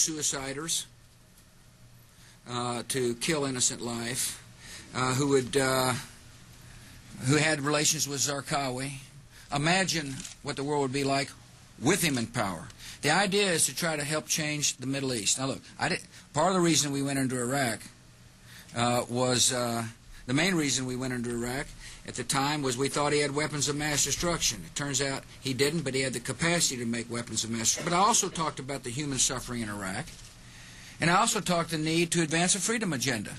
suiciders to kill innocent life, who had relations with Zarqawi. Imagine what the world would be like with him in power. The idea is to try to help change the Middle East. Now look, part of the reason we went into Iraq was the main reason we went into Iraq at the time was we thought he had weapons of mass destruction. It turns out he didn't, but he had the capacity to make weapons of mass destruction. But I also talked about the human suffering in Iraq, and I also talked the need to advance a freedom agenda.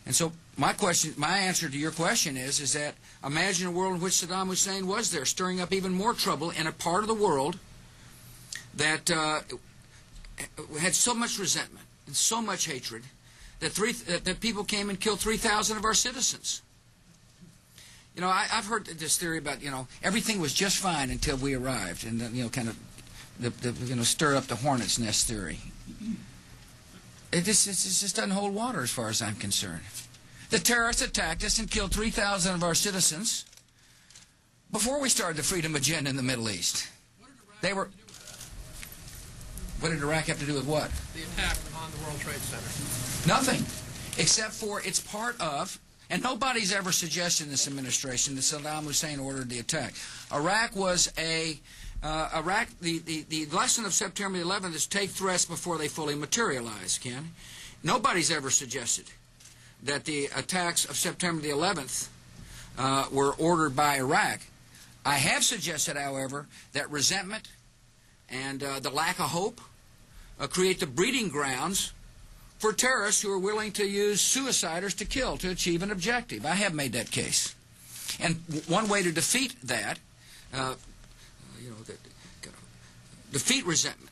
And so my answer to your question is that imagine a world in which Saddam Hussein was there, stirring up even more trouble in a part of the world that had so much resentment and so much hatred that people came and killed 3,000 of our citizens. You know, I've heard this theory about, everything was just fine until we arrived, and kind of stir up the hornet's nest theory. It just doesn't hold water as far as I'm concerned. The terrorists attacked us and killed 3,000 of our citizens before we started the freedom agenda in the Middle East. What did Iraq have to do with what? The attack on the World Trade Center. Nothing, except for it's part of, and nobody's ever suggested in this administration that Saddam Hussein ordered the attack. Iraq was the lesson of September 11th is take threats before they fully materialize, Ken. Nobody's ever suggested that the attacks of September the 11th were ordered by Iraq. I have suggested, however, that resentment and the lack of hope create the breeding grounds for terrorists who are willing to use suiciders to kill to achieve an objective. I have made that case. And one way to defeat that, defeat resentment,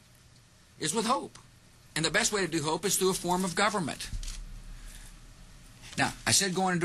is with hope. And the best way to do hope is through a form of government. Now, I said going into